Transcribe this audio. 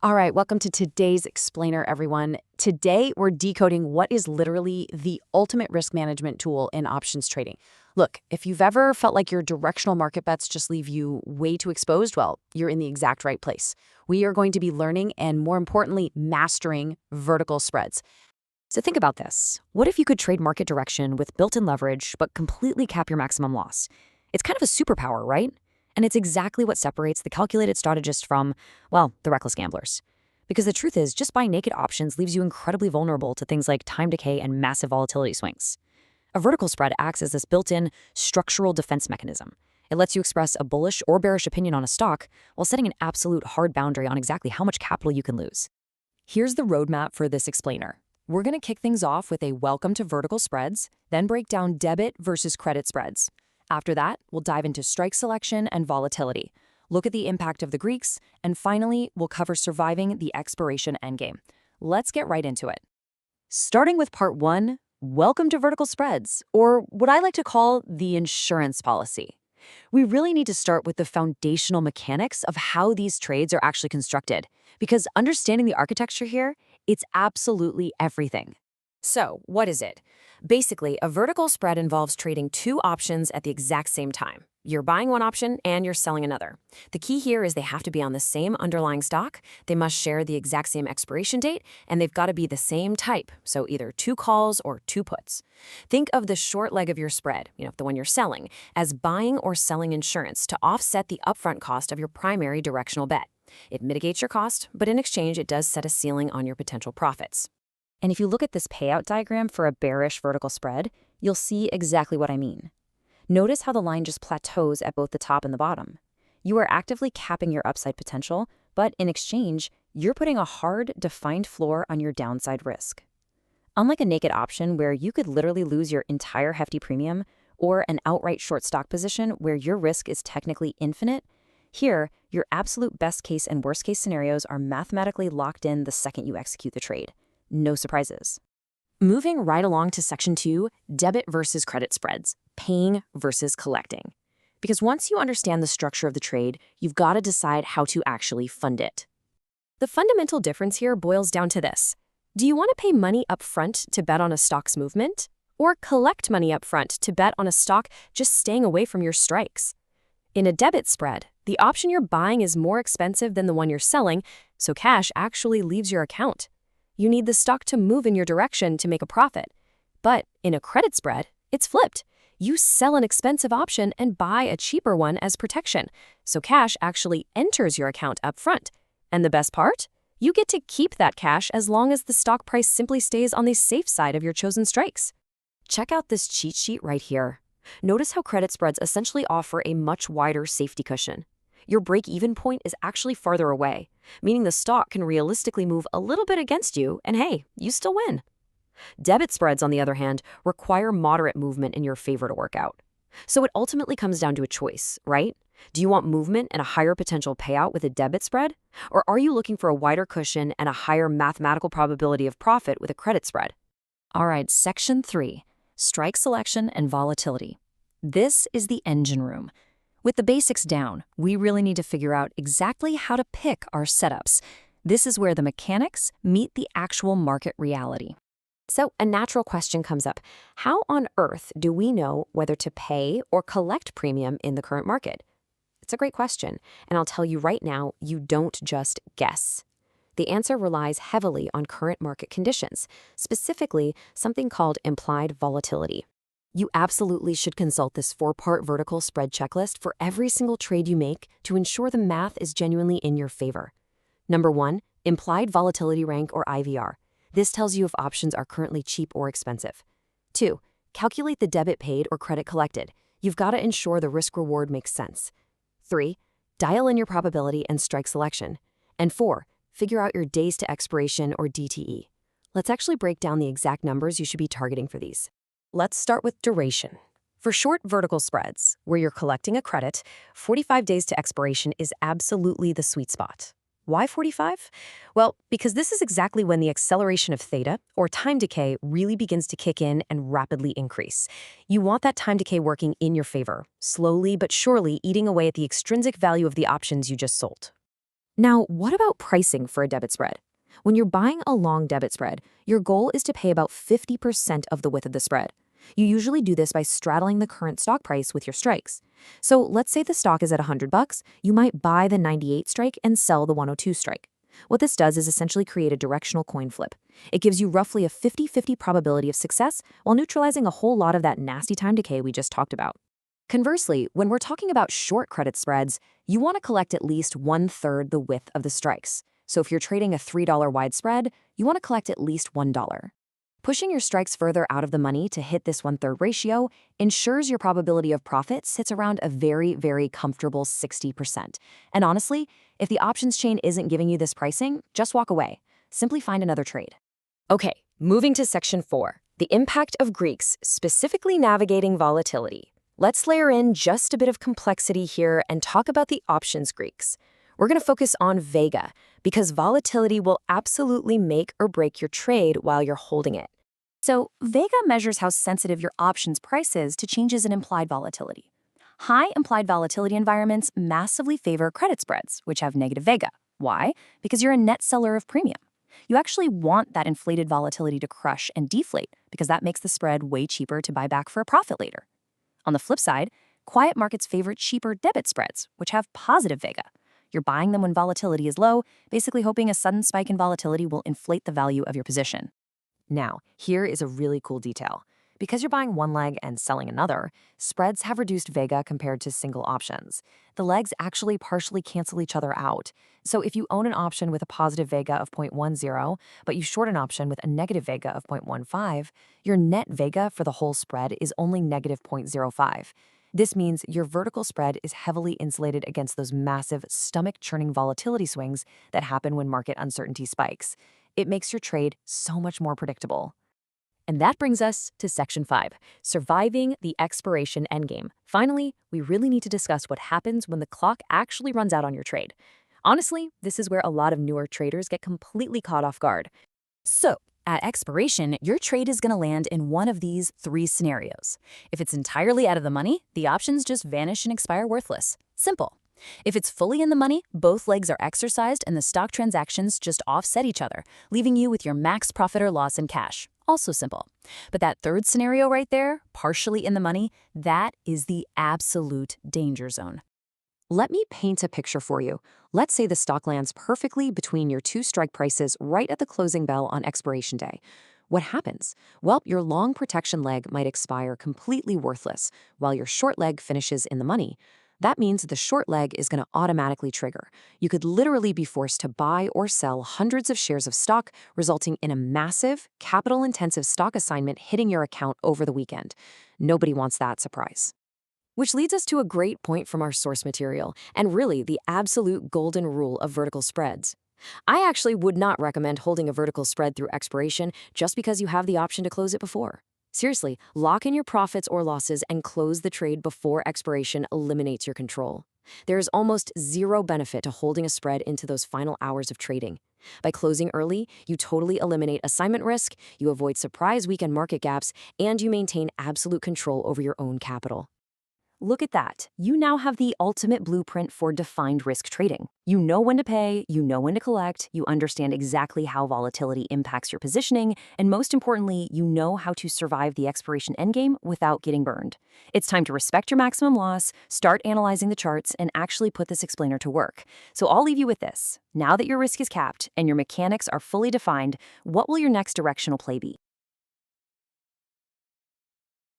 All right, welcome to today's explainer, everyone. Today, we're decoding what is literally the ultimate risk management tool in options trading. Look, if you've ever felt like your directional market bets just leave you way too exposed, well, you're in the exact right place. We are going to be learning and, more importantly, mastering vertical spreads. So think about this. What if you could trade market direction with built-in leverage, but completely cap your maximum loss? It's kind of a superpower, right? And it's exactly what separates the calculated strategist from, well, the reckless gamblers. Because the truth is, just buying naked options leaves you incredibly vulnerable to things like time decay and massive volatility swings. A vertical spread acts as this built-in structural defense mechanism. It lets you express a bullish or bearish opinion on a stock while setting an absolute hard boundary on exactly how much capital you can lose. Here's the roadmap for this explainer. We're going to kick things off with a welcome to vertical spreads, then break down debit versus credit spreads. After that, we'll dive into strike selection and volatility, look at the impact of the Greeks, and finally, we'll cover surviving the expiration endgame. Let's get right into it. Starting with part one, welcome to vertical spreads, or what I like to call the insurance policy. We really need to start with the foundational mechanics of how these trades are actually constructed, because understanding the architecture here, it's absolutely everything. So, what is it? Basically, a vertical spread involves trading two options at the exact same time. You're buying one option and you're selling another. The key here is they have to be on the same underlying stock, they must share the exact same expiration date, and they've got to be the same type, so either two calls or two puts. Think of the short leg of your spread, the one you're selling, as buying or selling insurance to offset the upfront cost of your primary directional bet. It mitigates your cost, but in exchange, it does set a ceiling on your potential profits. And if you look at this payout diagram for a bearish vertical spread, you'll see exactly what I mean. Notice how the line just plateaus at both the top and the bottom. You are actively capping your upside potential, but in exchange, you're putting a hard, defined floor on your downside risk. Unlike a naked option where you could literally lose your entire hefty premium, or an outright short stock position where your risk is technically infinite, here, your absolute best case and worst case scenarios are mathematically locked in the second you execute the trade. No surprises. Moving right along to section 2, debit versus credit spreads, paying versus collecting. Because once you understand the structure of the trade, you've got to decide how to actually fund it. The fundamental difference here boils down to this. Do you want to pay money up front to bet on a stock's movement? Or collect money up front to bet on a stock just staying away from your strikes? In a debit spread, the option you're buying is more expensive than the one you're selling, so cash actually leaves your account. You need the stock to move in your direction to make a profit. But in a credit spread, it's flipped. You sell an expensive option and buy a cheaper one as protection, so cash actually enters your account up front. And the best part? You get to keep that cash as long as the stock price simply stays on the safe side of your chosen strikes. Check out this cheat sheet right here. Notice how credit spreads essentially offer a much wider safety cushion. Your break-even point is actually farther away, meaning the stock can realistically move a little bit against you, and hey, you still win. Debit spreads, on the other hand, require moderate movement in your favor to work out. So it ultimately comes down to a choice, right? Do you want movement and a higher potential payout with a debit spread? Or are you looking for a wider cushion and a higher mathematical probability of profit with a credit spread? All right, section 3, strike selection and volatility. This is the engine room. With the basics down, we really need to figure out exactly how to pick our setups. This is where the mechanics meet the actual market reality. So a natural question comes up. How on earth do we know whether to pay or collect premium in the current market? It's a great question, and I'll tell you right now, you don't just guess. The answer relies heavily on current market conditions, specifically something called implied volatility. You absolutely should consult this 4-part vertical spread checklist for every single trade you make to ensure the math is genuinely in your favor. Number 1, implied volatility rank or IVR. This tells you if options are currently cheap or expensive. 2, calculate the debit paid or credit collected. You've got to ensure the risk-reward makes sense. 3, dial in your probability and strike selection. And 4, figure out your days to expiration or DTE. Let's actually break down the exact numbers you should be targeting for these. Let's start with duration. For short vertical spreads, where you're collecting a credit, 45 days to expiration is absolutely the sweet spot. Why 45? Well, because this is exactly when the acceleration of theta, or time decay, really begins to kick in and rapidly increase. You want that time decay working in your favor, slowly but surely eating away at the extrinsic value of the options you just sold. Now, what about pricing for a debit spread? When you're buying a long debit spread, your goal is to pay about 50% of the width of the spread. You usually do this by straddling the current stock price with your strikes. So let's say the stock is at $100, you might buy the 98 strike and sell the 102 strike. What this does is essentially create a directional coin flip. It gives you roughly a 50-50 probability of success while neutralizing a whole lot of that nasty time decay we just talked about. Conversely, when we're talking about short credit spreads, you want to collect at least 1/3 the width of the strikes. So if you're trading a $3 wide spread, you want to collect at least $1. Pushing your strikes further out of the money to hit this 1/3 ratio ensures your probability of profit sits around a very, very comfortable 60%. And honestly, if the options chain isn't giving you this pricing, just walk away. Simply find another trade. Okay, moving to section 4, the impact of Greeks, specifically navigating volatility. Let's layer in just a bit of complexity here and talk about the options Greeks. We're going to focus on Vega, because volatility will absolutely make or break your trade while you're holding it. So, Vega measures how sensitive your options price is to changes in implied volatility. High implied volatility environments massively favor credit spreads, which have negative Vega. Why? Because you're a net seller of premium. You actually want that inflated volatility to crush and deflate, because that makes the spread way cheaper to buy back for a profit later. On the flip side, quiet markets favor cheaper debit spreads, which have positive Vega. You're buying them when volatility is low, basically hoping a sudden spike in volatility will inflate the value of your position. Now, here is a really cool detail. Because you're buying one leg and selling another, spreads have reduced Vega compared to single options. The legs actually partially cancel each other out. So if you own an option with a positive Vega of 0.10, but you short an option with a negative Vega of 0.15, your net Vega for the whole spread is only negative 0.05. This means your vertical spread is heavily insulated against those massive stomach-churning volatility swings that happen when market uncertainty spikes. It makes your trade so much more predictable. And that brings us to section 5, surviving the expiration endgame. Finally, we really need to discuss what happens when the clock actually runs out on your trade. Honestly, this is where a lot of newer traders get completely caught off guard. So, at expiration, your trade is going to land in one of these 3 scenarios. If it's entirely out of the money, the options just vanish and expire worthless. Simple. If it's fully in the money, both legs are exercised and the stock transactions just offset each other, leaving you with your max profit or loss in cash. Also simple. But that third scenario right there, partially in the money, that is the absolute danger zone. Let me paint a picture for you. Let's say the stock lands perfectly between your 2 strike prices right at the closing bell on expiration day. What happens? Well, your long protection leg might expire completely worthless, while your short leg finishes in the money. That means the short leg is going to automatically trigger. You could literally be forced to buy or sell hundreds of shares of stock, resulting in a massive, capital-intensive stock assignment hitting your account over the weekend. Nobody wants that surprise. Which leads us to a great point from our source material, and really the absolute golden rule of vertical spreads. I actually would not recommend holding a vertical spread through expiration just because you have the option to close it before. Seriously, lock in your profits or losses and close the trade before expiration eliminates your control. There is almost zero benefit to holding a spread into those final hours of trading. By closing early, you totally eliminate assignment risk, you avoid surprise weekend market gaps, and you maintain absolute control over your own capital. Look at that. You now have the ultimate blueprint for defined risk trading. You know when to pay, you know when to collect, you understand exactly how volatility impacts your positioning, and most importantly, you know how to survive the expiration endgame without getting burned. It's time to respect your maximum loss, start analyzing the charts, and actually put this explainer to work. So I'll leave you with this. Now that your risk is capped and your mechanics are fully defined, what will your next directional play be?